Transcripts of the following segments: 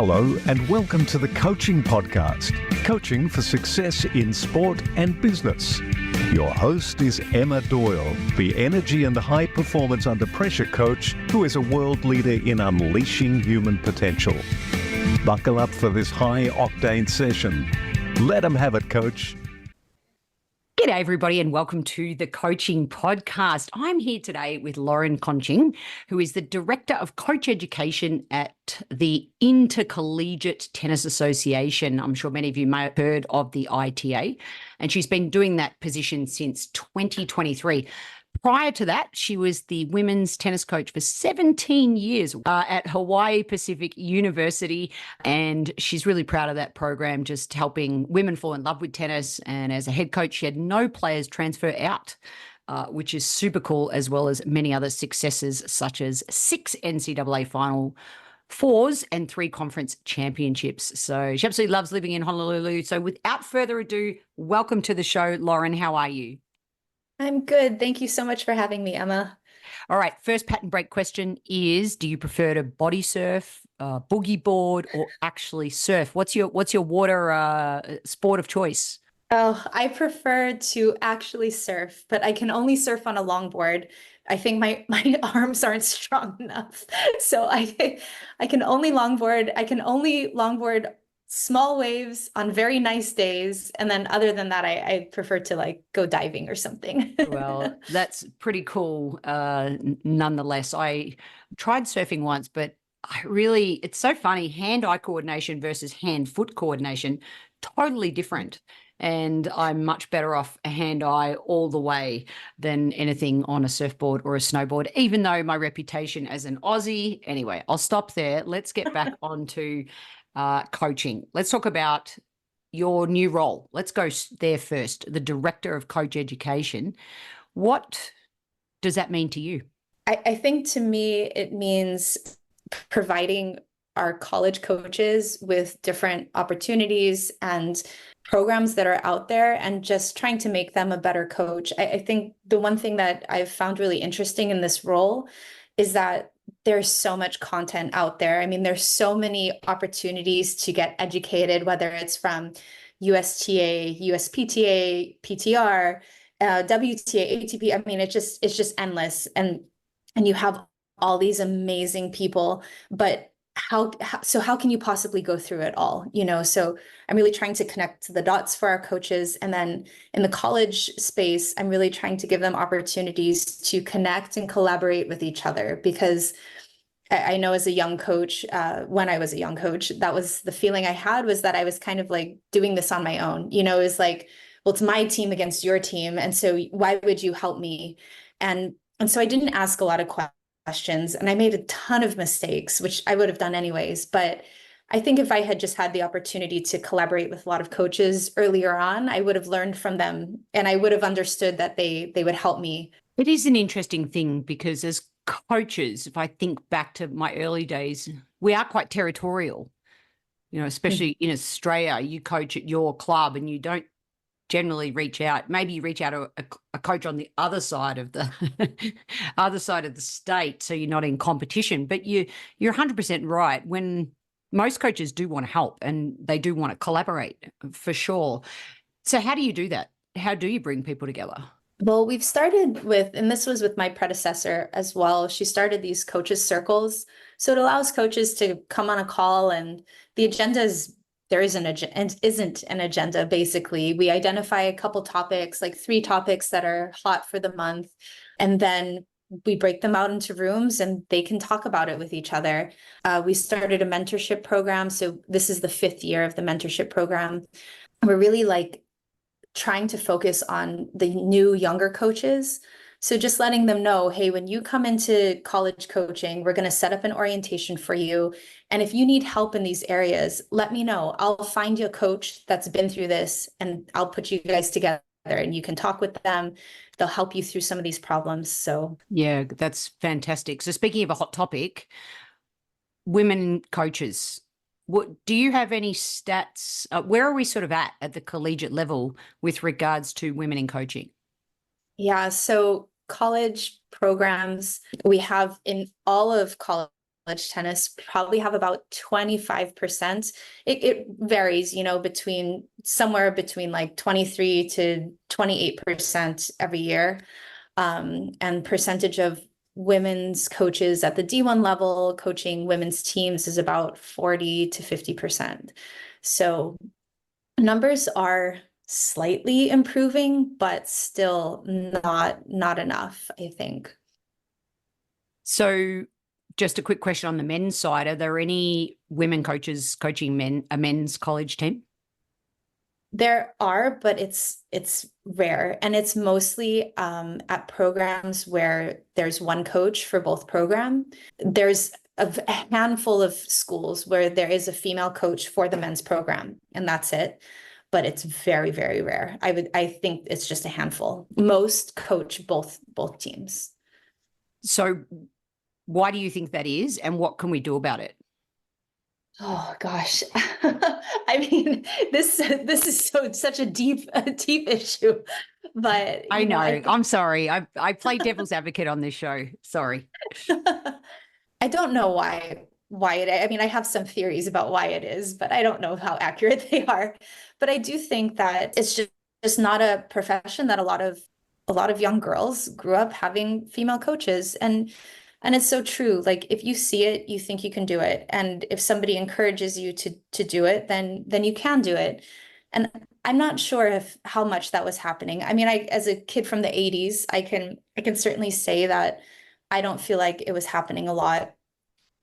Hello and welcome to the Coaching Podcast, coaching for success in sport and business. Your host is Emma Doyle, the energy and high performance under pressure coach who is a world leader in unleashing human potential. Buckle up for this high octane session. Let them have it, coach. G'day everybody and welcome to the Coaching Podcast. I'm here today with Lauren Conching, who is the Director of Coach Education at the Intercollegiate Tennis Association. I'm sure many of you may have heard of the ITA, and she's been doing that position since 2023. Prior to that, she was the women's tennis coach for 17 years at Hawaii Pacific University, and she's really proud of that program, just helping women fall in love with tennis. And as a head coach, she had no players transfer out, which is super cool, as well as many other successes, such as 6 NCAA Final Fours and 3 conference championships. So she absolutely loves living in Honolulu. So without further ado, welcome to the show, Lauren. How are you? I'm good. Thank you so much for having me, Emma. All right. First pattern break question is, do you prefer to body surf, boogie board, or actually surf? What's your water sport of choice? Oh, I prefer to actually surf, but I can only surf on a longboard. I think my arms aren't strong enough. So I can only longboard. I can only longboard small waves on very nice days. And then other than that, I prefer to go diving or something. Well, that's pretty cool. Nonetheless, I tried surfing once, but it's so funny. Hand-eye coordination versus hand-foot coordination, totally different. And I'm much better off a hand-eye all the way than anything on a surfboard or a snowboard, even though my reputation as an Aussie. Anyway, I'll stop there. Let's get back onto coaching. Let's talk about your new role. Let's go there first. The Director of Coach Education. What does that mean to you? I think to me, it means providing our college coaches with different opportunities and programs that are out there and just trying to make them a better coach. I think the one thing that I've found really interesting in this role is that there's so much content out there. I mean, there's so many opportunities to get educated, whether it's from USTA, USPTA, PTR, WTA, ATP. I mean, it's just endless. And you have all these amazing people, but how can you possibly go through it all? So I'm really trying to connect the dots for our coaches. And then in the college space, I'm really trying to give them opportunities to connect and collaborate with each other, because I know as a young coach, when I was a young coach, that was the feeling I had, was that I was kind of like doing this on my own. It was like, well, it's my team against your team. And so why would you help me? And so I didn't ask a lot of questions, and I made a ton of mistakes, which I would have done anyways. But I think if I had just had the opportunity to collaborate with a lot of coaches earlier on, I would have learned from them, and I would have understood that they would help me. It is an interesting thing, because as coaches, if I think back to my early days, we are quite territorial, especially in Australia. You coach at your club and you don't generally reach out. Maybe you reach out to a coach on the other side of the other side of the state, so you're not in competition. But you're 100% right. When most coaches do want to help and they do want to collaborate, for sure. So how do you do that? How do you bring people together? Well, we've started with, and this was with my predecessor as well, she started these coaches circles. So it allows coaches to come on a call, and the agenda is, there isn't an agenda. Basically, we identify a couple topics, like 3 topics that are hot for the month, and then we break them out into rooms and they can talk about it with each other. We started a mentorship program. So this is the 5th year of the mentorship program. We're really trying to focus on the new younger coaches. So just letting them know, hey, when you come into college coaching, we're going to set up an orientation for you. And if you need help in these areas, let me know. I'll find you a coach that's been through this, and I'll put you guys together and you can talk with them. They'll help you through some of these problems. So yeah, that's fantastic. So speaking of a hot topic, women coaches, do you have any stats? Where are we sort of at the collegiate level with regards to women in coaching? Yeah, so college programs, we have in all of college tennis probably have about 25%. It varies, between somewhere between like 23 to 28% every year. And percentage of women's coaches at the D1 level coaching women's teams is about 40 to 50%. So numbers are slightly improving, but still not enough, I think. So just a quick question on the men's side. Are there any women coaches coaching a men's college team? There are, but it's rare, and it's mostly at programs where there's one coach for both program. There's a handful of schools where there is a female coach for the men's program, and that's it. But it's very, very rare. I think it's just a handful. Most coach both teams. So why do you think that is, and what can we do about it? Oh gosh. I mean, this is such a deep issue. But I know. I I'm sorry. I play devil's advocate on this show. Sorry. I don't know why I mean, I have some theories about why it is, but I don't know how accurate they are. But I do think that it's just not a profession that a lot of young girls grew up having female coaches. And it's so true. Like if you see it, you think you can do it. And if somebody encourages you to do it, then you can do it. And I'm not sure how much that was happening. I mean, as a kid from the 80s, I can certainly say that I don't feel like it was happening a lot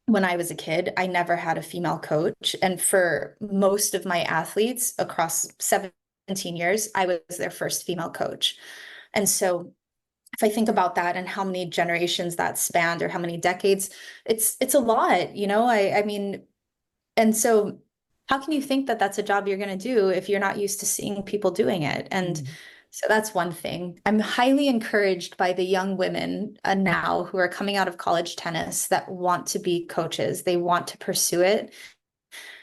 when I was a kid. I never had a female coach. And for most of my athletes across 17 years, I was their first female coach. And so if I think about that and how many generations that spanned or how many decades, it's a lot, I mean, and so how can you think that that's a job you're going to do if you're not used to seeing people doing it? And so that's one thing. I'm highly encouraged by the young women now who are coming out of college tennis that want to be coaches. They want to pursue it.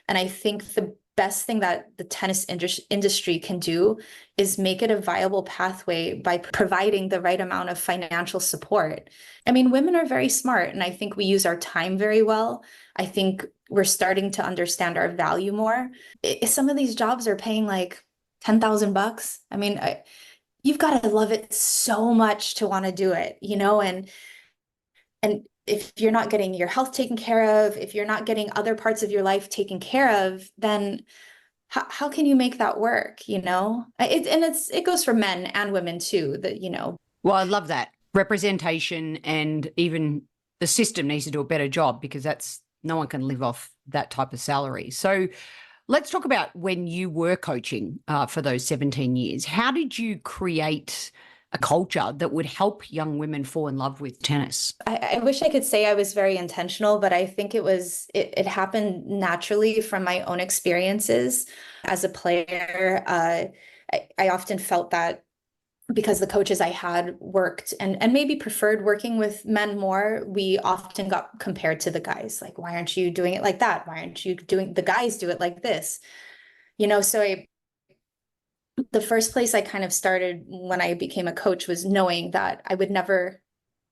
And I think the best thing that the tennis industry can do is make it a viable pathway by providing the right amount of financial support. I mean, women are very smart, and I think we use our time very well. I think we're starting to understand our value more. Some of these jobs are paying like $10,000. I mean, you've got to love it so much to want to do it, and if you're not getting your health taken care of, if you're not getting other parts of your life taken care of, then how can you make that work? It goes for men and women too, Well, I love that representation, and even the system needs to do a better job, because no one can live off that type of salary. So let's talk about when you were coaching for those 17 years. How did you create a culture that would help young women fall in love with tennis? I wish I could say I was very intentional, but I think it happened naturally from my own experiences as a player. I often felt that because the coaches I had worked and maybe preferred working with men more, we often got compared to the guys. Like, why aren't you doing it like that? Why aren't you doing, the guys do it like this? So the first place I kind of started when I became a coach was knowing that I would never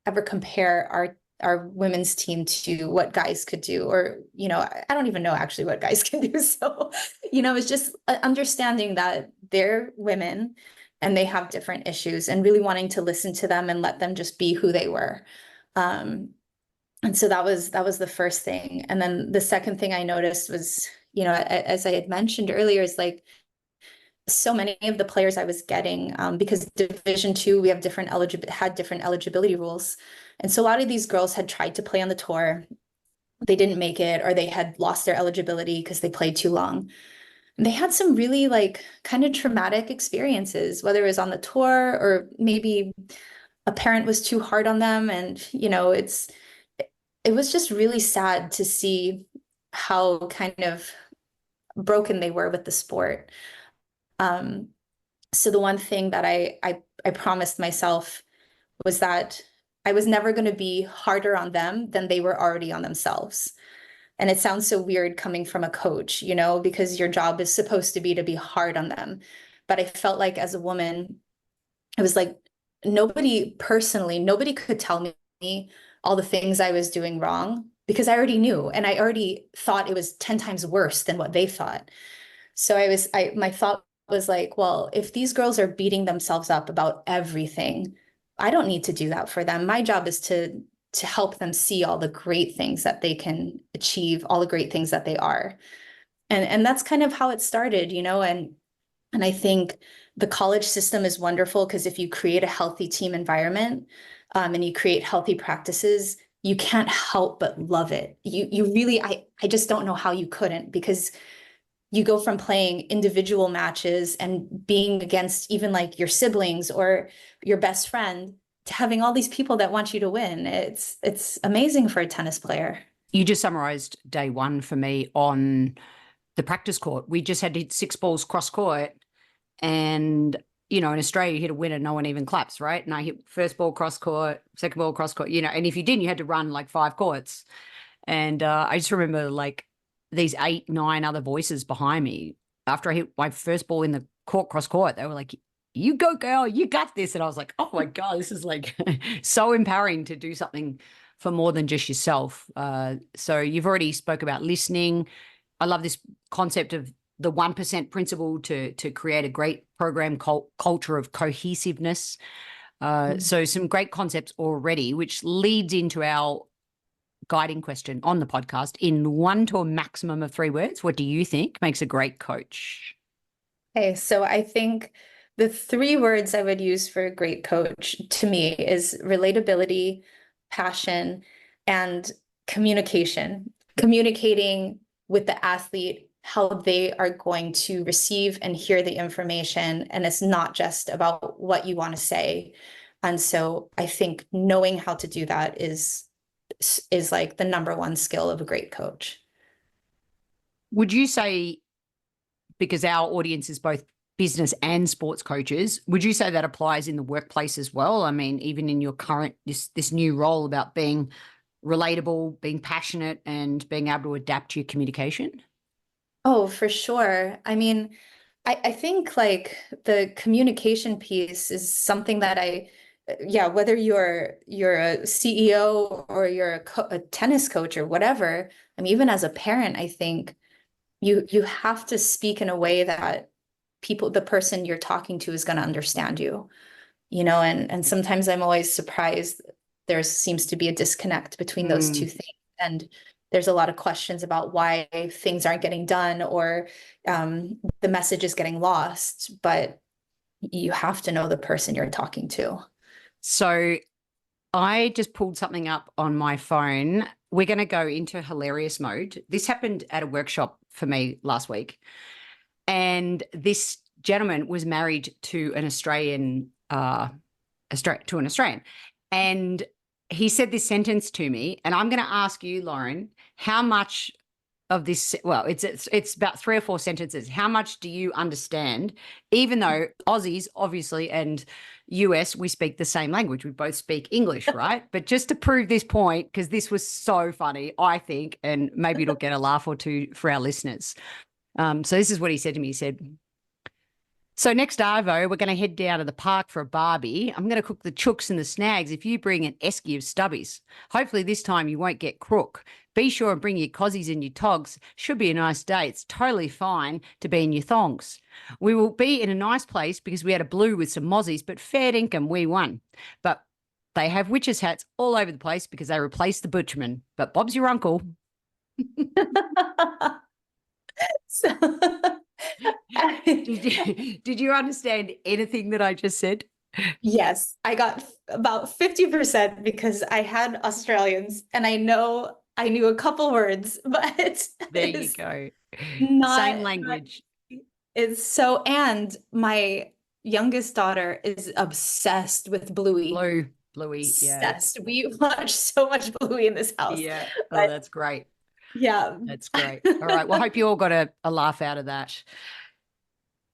ever compare our women's team to what guys could do, or I don't even know actually what guys can do. So it's just understanding that they're women and they have different issues, and really wanting to listen to them and let them just be who they were. And so that was the first thing. And then the second thing I noticed was, as I had mentioned earlier, is like so many of the players I was getting, because Division II, we have had different eligibility rules. And so a lot of these girls had tried to play on the tour. They didn't make it, or they had lost their eligibility because they played too long. And they had some really like kind of traumatic experiences, whether it was on the tour or maybe a parent was too hard on them. And, it was just really sad to see how kind of broken they were with the sport. So the one thing that I promised myself was that I was never going to be harder on them than they were already on themselves. And it sounds so weird coming from a coach, because your job is supposed to be hard on them. But I felt like as a woman, it was like nobody could tell me all the things I was doing wrong, because I already knew and I already thought it was 10 times worse than what they thought. So my thought was like, well, if these girls are beating themselves up about everything, I don't need to do that for them. My job is to help them see all the great things that they can achieve, all the great things that they are. And that's kind of how it started, and I think the college system is wonderful because if you create a healthy team environment, and you create healthy practices, you can't help but love it. You really, I just don't know how you couldn't, because you go from playing individual matches and being against even like your siblings or your best friend to having all these people that want you to win. It's amazing for a tennis player. You just summarized day one for me on the practice court. We just had to hit 6 balls cross court, and in Australia you hit a winner, no one even claps, right? And I hit first ball cross court, second ball cross court, and if you didn't, you had to run like 5 courts. And I just remember like these 8, 9 other voices behind me. After I hit my first ball in the court cross court, they were like, "You go, girl, you got this." And I was like, oh my God, this is like so empowering to do something for more than just yourself. So you've already spoke about listening. I love this concept of the 1% principle to create a great program culture of cohesiveness. So some great concepts already, which leads into our guiding question on the podcast. In 1 to a maximum of 3 words, what do you think makes a great coach? Okay, so I think the 3 words I would use for a great coach to me is relatability, passion, and communication. Communicating with the athlete how they are going to receive and hear the information, and it's not just about what you want to say. And so I think knowing how to do that is like the number 1 skill of a great coach. Would you say, because our audience is both business and sports coaches, would you say that applies in the workplace as well? I mean, even in your current, this new role about being relatable, being passionate, and being able to adapt to your communication? Oh, for sure. I mean, I think like the communication piece is something that yeah, whether you're a CEO or you're a tennis coach or whatever, I mean, even as a parent, I think you have to speak in a way that the person you're talking to is going to understand you, and sometimes I'm always surprised there seems to be a disconnect between those 2 things. And there's a lot of questions about why things aren't getting done or the message is getting lost, but you have to know the person you're talking to. So I just pulled something up on my phone. We're going to go into hilarious mode. This happened at a workshop for me last week. And this gentleman was married to an Australian. And he said this sentence to me, and I'm going to ask you, Lauren, how much of this, well, it's about 3 or 4 sentences. How much do you understand? Even though Aussies, obviously, and US, we speak the same language. We both speak English, right? But just to prove this point, because this was so funny, I think, and maybe it'll get a laugh or 2 for our listeners. So this is what he said to me. He said, "So next Arvo, we're going to head down to the park for a barbie. I'm going to cook the chooks and the snags if you bring an esky of stubbies. Hopefully this time you won't get crook. Be sure and bring your cozies and your togs. Should be a nice day. It's totally fine to be in your thongs. We will be in a nice place because we had a blue with some mozzies, but fair dinkum, we won. But they have witches' hats all over the place because they replaced the butcherman. But Bob's your uncle." So Did you understand anything that I just said? yes, I got about 50% because I had Australians and I knew a couple words, but There you go. not Same language. It's so, and my youngest daughter is obsessed with Bluey. Bluey, yeah. Obsessed. We watch so much Bluey in this house. Yeah. Oh, But that's great. yeah. That's great. All right. Well, I hope you all got a laugh out of that.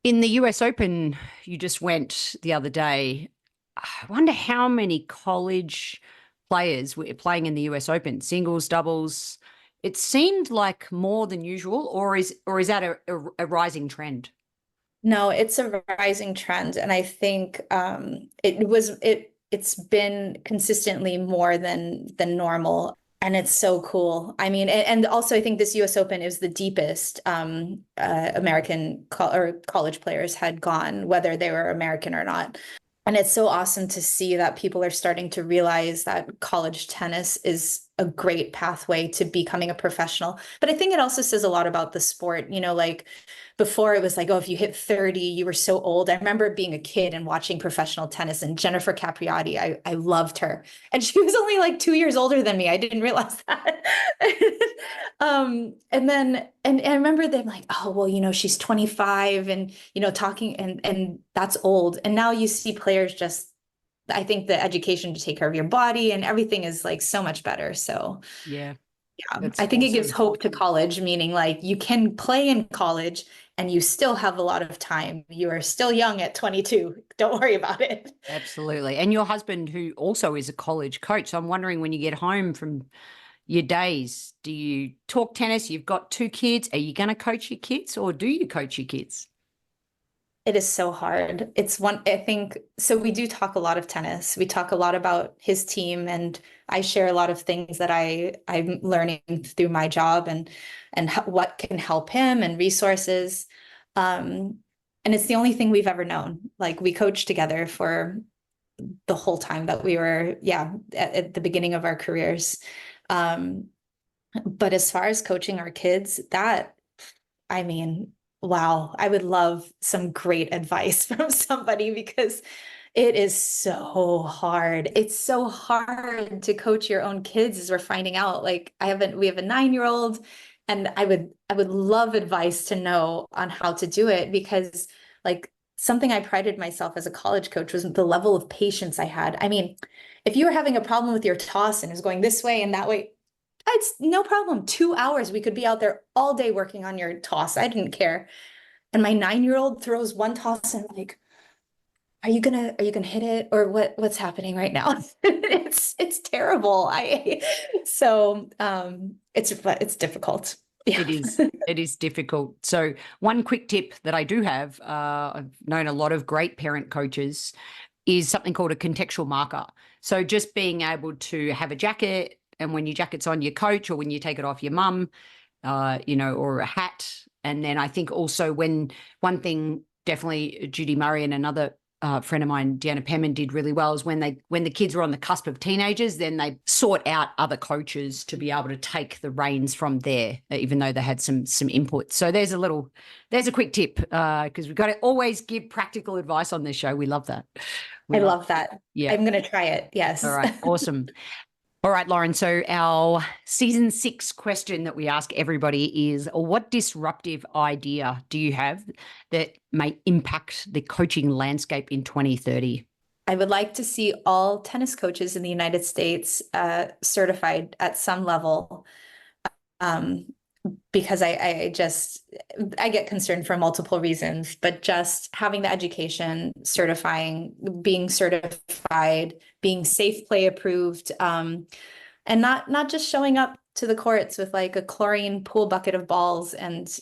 In the US Open, you just went the other day. I wonder how many college players were playing in the US Open, singles, doubles. It seemed like more than usual, or is that a rising trend? No, it's a rising trend, and I think it's been consistently more than normal. And it's so cool. I mean, and also I think this US Open is the deepest American or college players had gone, whether they were American or not. And it's so awesome to see that people are starting to realize that college tennis is a great pathway to becoming a professional. But I think it also says a lot about the sport. Like before it was like, oh, if you hit 30, you were so old. I remember being a kid and watching professional tennis, and Jennifer Capriati, I loved her. And she was only like 2 years older than me. I didn't realize that. And I remember them like, oh, well, she's 25 and, talking and that's old. And now you see players just, I think the education to take care of your body and everything is like so much better. So Yeah, yeah, that's I think it gives awesome. hope to college, meaning like you can play in college and you still have a lot of time. You are still young at 22. Don't worry about it. Absolutely. And your husband, who also is a college coach, so I'm wondering, when you get home from your days, do you talk tennis? You've got 2 kids. Are you going to coach your kids, or do you coach your kids? It is so hard. I think, so we do talk a lot of tennis. We talk a lot about his team, and I share a lot of things that I'm learning through my job and what can help him and resources. And it's the only thing we've ever known. Like we coached together for the whole time that we were, yeah, at the beginning of our careers. Um, but as far as coaching our kids, I mean, wow, I would love some great advice from somebody because it is so hard. It's so hard to coach your own kids, as we're finding out. Like we have a 9-year-old, and I would love advice to know on how to do it, because like something I prided myself as a college coach was the level of patience I had. I mean, if you were having a problem with your toss and it was going this way and that way, it's no problem. 2 hours, we could be out there all day working on your toss. I didn't care. And my 9-year-old throws one toss and I'm like, are you gonna hit it, or what's happening right now? It's terrible. It's difficult. Yeah. It is. It is difficult. So one quick tip that I do have, I've known a lot of great parent coaches, is something called a contextual marker. So just being able to have a jacket, and when your jacket's on your coach, or when you take it off your mum, or a hat. And then I think also one thing definitely Judy Murray and another friend of mine, Deanna Penman, did really well is when the kids were on the cusp of teenagers, then they sought out other coaches to be able to take the reins from there, even though they had some input. So there's a quick tip, because we've got to always give practical advice on this show. We love that. I love that. Yeah. I'm going to try it. Yes. All right. Awesome. All right, Lauren. So our season 6 question that we ask everybody is, what disruptive idea do you have that may impact the coaching landscape in 2030? I would like to see all tennis coaches in the United States certified at some level, because I get concerned for multiple reasons, but just having the education, being certified, being safe play approved, and not just showing up to the courts with like a chlorine pool bucket of balls and,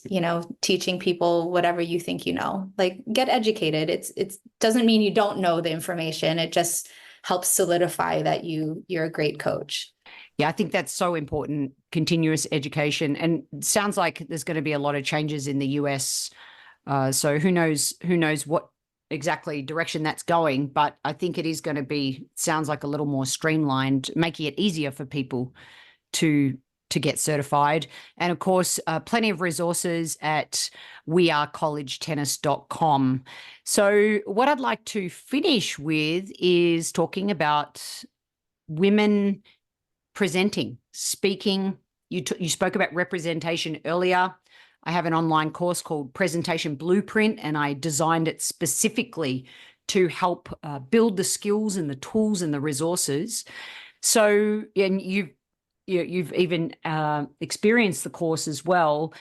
teaching people whatever you think like get educated. It doesn't mean you don't know the information. It just helps solidify that you're a great coach. Yeah, I think that's so important, continuous education. And it sounds like there's going to be a lot of changes in the US. So who knows what exactly direction that's going. But I think it is going to sounds like a little more streamlined, making it easier for people to get certified. And of course, plenty of resources at wearecollegetennis.com. So what I'd like to finish with is talking about women presenting, speaking. You spoke about representation earlier. I have an online course called Presentation Blueprint, and I designed it specifically to help build the skills and the tools and the resources. So, and you've even experienced the course as well.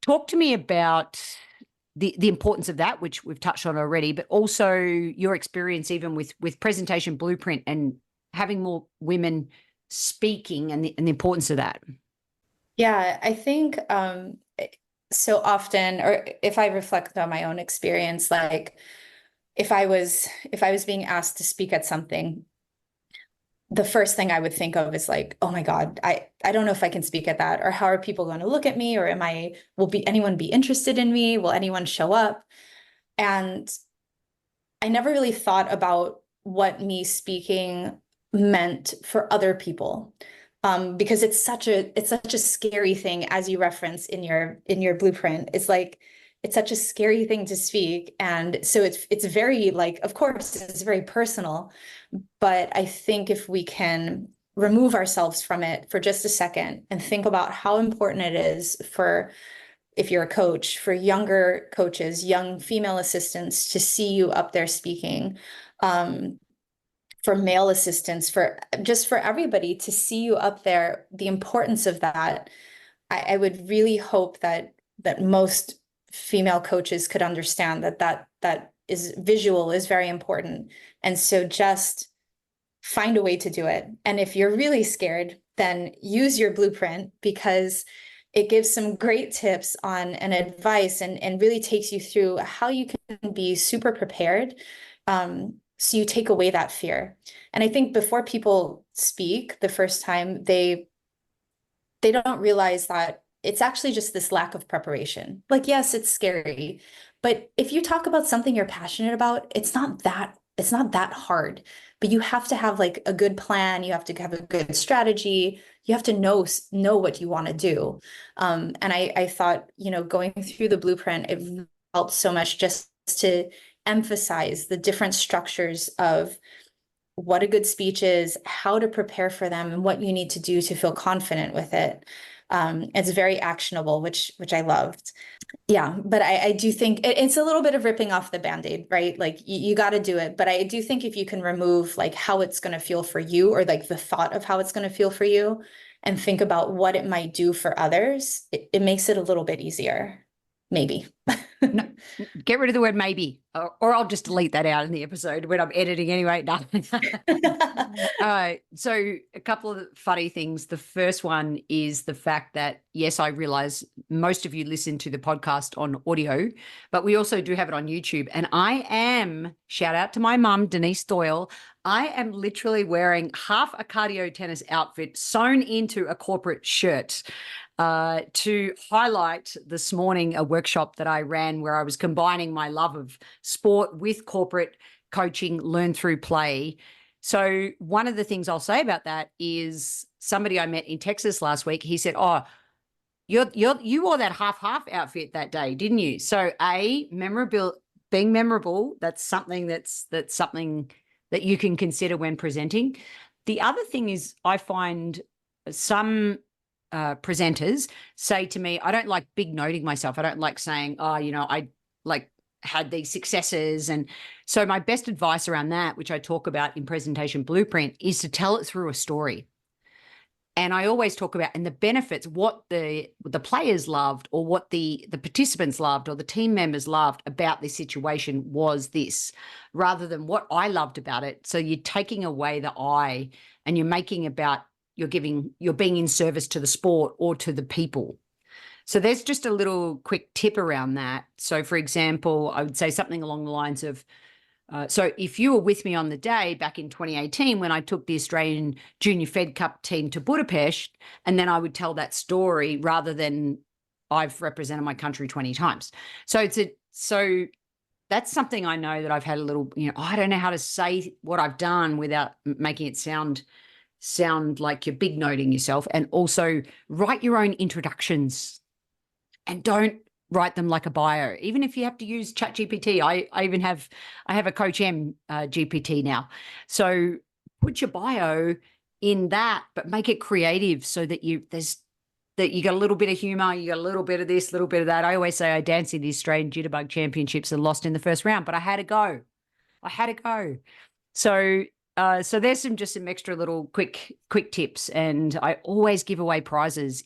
Talk to me about the importance of that, which we've touched on already, but also your experience even with Presentation Blueprint and having more women speaking and the importance of that. Yeah, I think so often, or if I reflect on my own experience, like if I was being asked to speak at something, the first thing I would think of is like, oh my God, I don't know if I can speak at that, or how are people going to look at me, or will anyone be interested in me? Will anyone show up? And I never really thought about what me speaking meant for other people. Because it's such a scary thing, as you reference in your blueprint. It's like, it's such a scary thing to speak. And so it's very, like, of course, it's very personal, but I think if we can remove ourselves from it for just a second and think about how important it is for, if you're a coach, for younger coaches, young female assistants to see you up there speaking, for male assistants, for everybody to see you up there, the importance of that. I would really hope that most female coaches could understand that is visual is very important. And so just find a way to do it. And if you're really scared, then use your blueprint, because it gives some great tips on and advice, and really takes you through how you can be super prepared. So you take away that fear. And I think before people speak the first time, they don't realize that it's actually just this lack of preparation. Like, yes, it's scary, but if you talk about something you're passionate about, it's not that hard. But you have to have like a good plan. You have to have a good strategy. You have to know what you want to do. And I thought, going through the blueprint, it helped so much just to emphasize the different structures of what a good speech is, how to prepare for them, and what you need to do to feel confident with it. It's very actionable, which I loved. Yeah, but I do think it's a little bit of ripping off the Band-Aid, right? Like you got to do it. But I do think if you can remove like how it's going to feel for you, or like the thought of how it's going to feel for you, and think about what it might do for others, it makes it a little bit easier, maybe. No, get rid of the word maybe, or I'll just delete that out in the episode when I'm editing anyway. No. So a couple of funny things. The first one is the fact that, yes, I realize most of you listen to the podcast on audio, but we also do have it on YouTube. And I am, shout out to my mum, Denise Doyle, I am literally wearing half a cardio tennis outfit sewn into a corporate shirt, to highlight this morning a workshop that I ran where I was combining my love of sport with corporate coaching, learn through play. So one of the things I'll say about that is somebody I met in Texas last week, he said, oh, you wore that half outfit that day, didn't you? So being memorable, that's something that you can consider when presenting. The other thing is, I find some presenters say to me, I don't like big noting myself. I don't like saying, oh, I like had these successes. And so my best advice around that, which I talk about in Presentation Blueprint, is to tell it through a story. And I always talk about, and the benefits, what the players loved, or what the participants loved, or the team members loved about this situation was this, rather than what I loved about it. So you're taking away the I, and you're making about, you're being in service to the sport or to the people. So there's just a little quick tip around that. So for example, I would say something along the lines of, so if you were with me on the day back in 2018 when I took the Australian Junior Fed Cup team to Budapest, and then I would tell that story rather than I've represented my country 20 times. So that's something I know that I've had a little, I don't know how to say what I've done without making it sound like you're big noting yourself. And also write your own introductions, and don't write them like a bio, even if you have to use ChatGPT. I have a Coach M GPT now. So put your bio in that, but make it creative so that you got a little bit of humor, you got a little bit of this, little bit of that. I always say I danced in the Australian Jitterbug Championships and lost in the first round, but I had to go. So there's some extra little quick tips. And I always give away prizes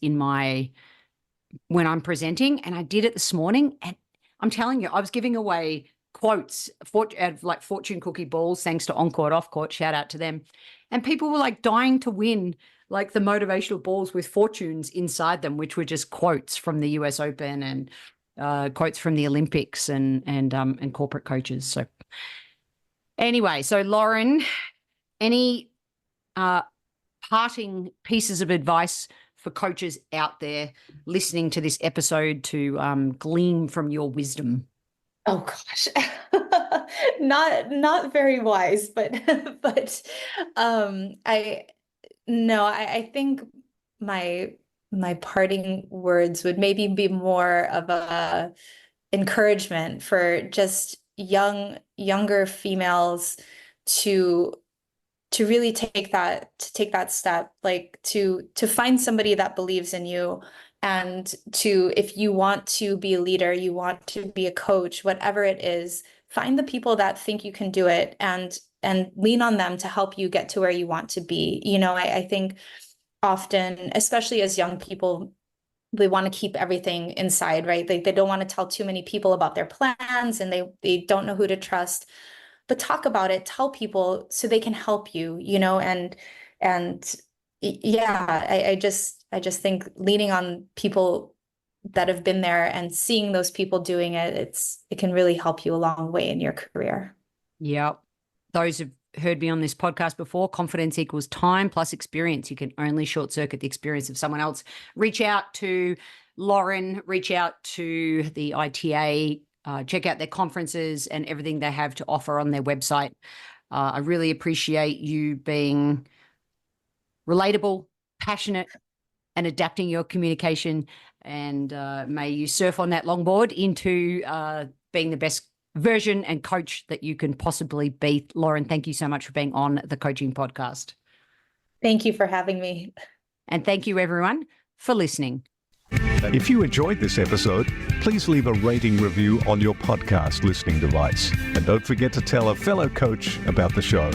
when I'm presenting, and I did it this morning, and I'm telling you, I was giving away quotes like fortune cookie balls, thanks to On Court, Off Court, shout out to them. And people were like dying to win like the motivational balls with fortunes inside them, which were just quotes from the US Open and quotes from the Olympics and corporate coaches. So anyway, so Lauren, any parting pieces of advice for coaches out there listening to this episode to glean from your wisdom? Oh gosh, not very wise, but but I think my parting words would maybe be more of a encouragement for just younger females to really take that step, like to find somebody that believes in you, and to, if you want to be a leader, you want to be a coach, whatever it is, find the people that think you can do it, and lean on them to help you get to where you want to be. I think often, especially as young people, they want to keep everything inside, right? They don't want to tell too many people about their plans, and they don't know who to trust. But talk about it, tell people so they can help you, and yeah, I just think leaning on people that have been there and seeing those people doing it, it can really help you a long way in your career. Yeah. Those who've heard me on this podcast before, confidence equals time plus experience. You can only short circuit the experience of someone else. Reach out to Lauren, reach out to the ITA, check out their conferences and everything they have to offer on their website. I really appreciate you being relatable, passionate, and adapting your communication. And may you surf on that longboard into being the best version and coach that you can possibly be. Lauren, thank you so much for being on the Coaching Podcast. Thank you for having me. And thank you, everyone, for listening. If you enjoyed this episode, please leave a rating review on your podcast listening device. And don't forget to tell a fellow coach about the show.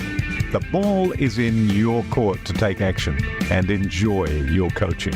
The ball is in your court to take action and enjoy your coaching.